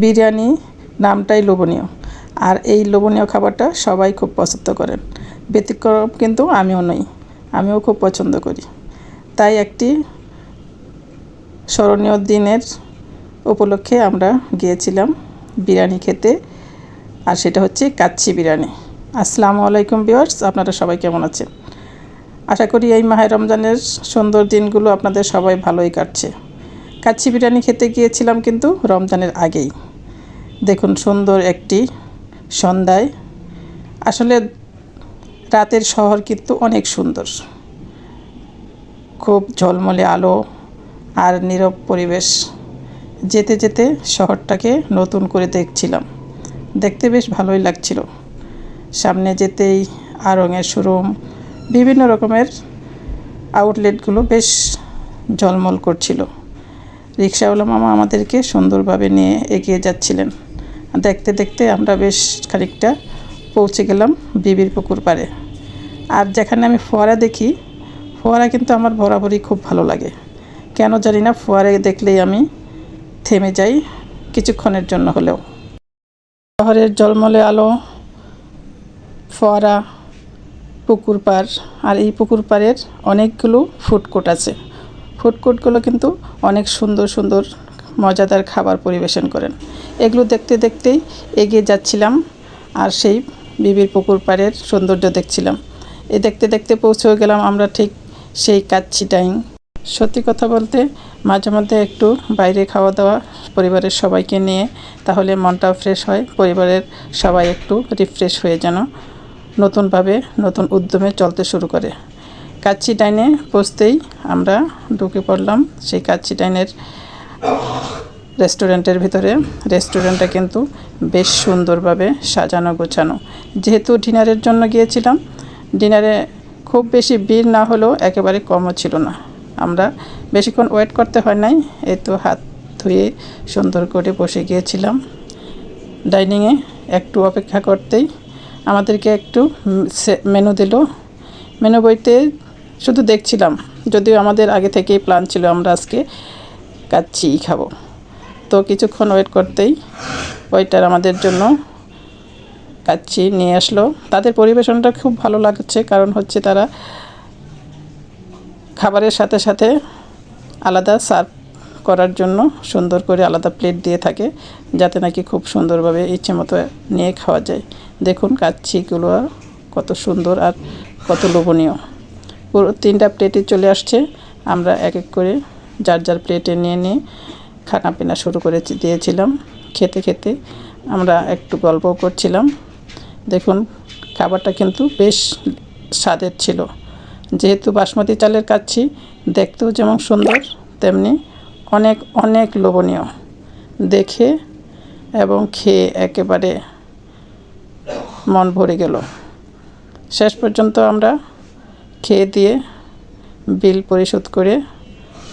বিরিয়ানি নামটাই লোভনীয়, আর এই লোভনীয় খাবারটা সবাই খুব পছন্দ করেন। ব্যতিক্রম কিন্তু আমিও নই, আমিও খুব পছন্দ করি। তাই একটি স্মরণীয় দিনের উপলক্ষে আমরা গিয়েছিলাম বিরিয়ানি খেতে, আর সেটা হচ্ছে কাচ্চি বিরিয়ানি। আসসালামু আলাইকুম ভিউয়ার্স, আপনারা সবাই কেমন আছেন? আশা করি এই মাহে রমজানের সুন্দর দিনগুলো আপনাদের সবাই ভালোই কাটছে। কাচ্চি বিরিয়ানি খেতে গিয়েছিলাম কিন্তু রমজানের আগেই। দেখুন সুন্দর একটি সন্ধ্যায়, আসলে রাতের শহর কিন্তু অনেক সুন্দর, খুব ঝলমলে আলো আর নীরব পরিবেশ। যেতে যেতে শহরটাকে নতুন করে দেখছিলাম, দেখতে বেশ ভালোই লাগছিল। সামনে যেতেই আড়ংয়ের শোরুম, বিভিন্ন রকমের আউটলেটগুলো বেশ ঝলমল করছিল। রিক্সাওয়ালা মামা আমাদেরকে সুন্দরভাবে নিয়ে এগিয়ে যাচ্ছিলেন। দেখতে দেখতে আমরা বেশ খানিকটা পৌঁছে গেলাম বিবির পুকুর পাড়ে। আর যেখানে আমি ফোয়ারা দেখি, ফোয়ারা কিন্তু আমার বরাবরই খুব ভালো লাগে। কেন জানি না, ফোয়ারা দেখলেই আমি থেমে যাই কিছুক্ষণের জন্য হলেও। শহরের ঝলমলে আলো, ফোয়ারা, পুকুর পাড়, আর এই পুকুর পাড়ের অনেকগুলো ফুডকোর্ট আছে। ফুডকোর্টগুলো কিন্তু অনেক সুন্দর সুন্দর মজাদার খাবার পরিবেশন করেন। এগুলো দেখতে দেখতেই এগিয়ে যাচ্ছিলাম, আর সেই বিবির পুকুর পাড়ের সৌন্দর্য দেখছিলাম। দেখতে দেখতে পৌঁছেও গেলাম আমরা ঠিক সেই কাচ্চি ডাইং। সত্যি কথা বলতে মাঝে মধ্যে একটু বাইরে খাওয়া দাওয়া পরিবারের সবাইকে নিয়ে, তাহলে মনটাও ফ্রেশ হয়, পরিবারের সবাই একটু রিফ্রেশ হয়ে যেন নতুনভাবে নতুন উদ্যমে চলতে শুরু করে। কাচ্চি ডাইনে পৌঁছতেই আমরা ঢুকে পড়লাম সেই কাচ্চি ডাইনের রেস্টুরেন্টের ভিতরে। রেস্টুরেন্টটা কিন্তু বেশ সুন্দরভাবে সাজানো গোছানো। যেহেতু ডিনারের জন্য গিয়েছিলাম, ডিনারে খুব বেশি ভিড় না হলেও একেবারে কমও ছিল না। আমরা বেশিক্ষণ ওয়েট করতে হয় নাই, এই তো হাত ধুয়ে সুন্দর করে বসে গিয়েছিলাম ডাইনিংয়ে। একটু অপেক্ষা করতেই আমাদেরকে একটু মেনু দিল। মেনু বইতে শুধু দেখছিলাম, যদিও আমাদের আগে থেকেই প্ল্যান ছিল আমরা আজকে কাচ্চিই খাবো। তো কিছুক্ষণ ওয়েট করতেই ওয়েটার আমাদের জন্য কাচ্চি নিয়ে আসলো। তাদের পরিবেশনটা খুব ভালো লাগছে, কারণ হচ্ছে তারা খাবারের সাথে সাথে আলাদা সার্ভ করার জন্য সুন্দর করে আলাদা প্লেট দিয়ে থাকে, যাতে নাকি খুব সুন্দরভাবে ইচ্ছে মতো নিয়ে খাওয়া যায়। দেখুন কাচ্চিগুলো কত সুন্দর আর কত লোভনীয়। পুরো 3টা প্লেটে চলে আসছে। আমরা এক এক করে যার যার প্লেটে নিয়ে নিয়ে খানা পিনা শুরু করে দিয়েছিলাম। খেতে খেতে আমরা একটু গল্পও করছিলাম। দেখুন খাবারটা কিন্তু বেশ স্বাদের ছিল। যেহেতু বাসমতি চালের কাচ্চি, দেখতেও যেমন সুন্দর তেমনি অনেক অনেক লোভনীয়। দেখে এবং খেয়ে একেবারে মন ভরে গেল। শেষ পর্যন্ত আমরা খেয়ে দিয়ে বিল পরিশোধ করে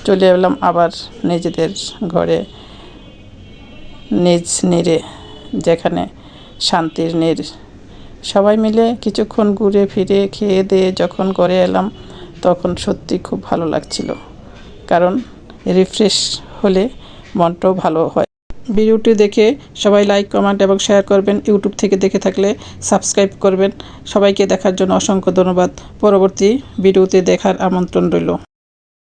চলে এলাম আবার নিজেদের ঘরে, নিজ নিরে, যেখানে শান্তির নীড়। সবাই মিলে কিছুক্ষণ ঘুরে ফিরে খেয়ে দিয়ে যখন ঘরে এলাম, তখন সত্যি খুব ভালো লাগছিল, কারণ রিফ্রেশ হলে মনটাও ভালো হয়। ভিডিওটি দেখে সবাই লাইক, কমেন্ট এবং শেয়ার করবেন। ইউটিউব থেকে দেখে থাকলে সাবস্ক্রাইব করবেন। সবাইকে দেখার জন্য অসংখ্য ধন্যবাদ। পরবর্তী ভিডিওতে দেখার আমন্ত্রণ রইল।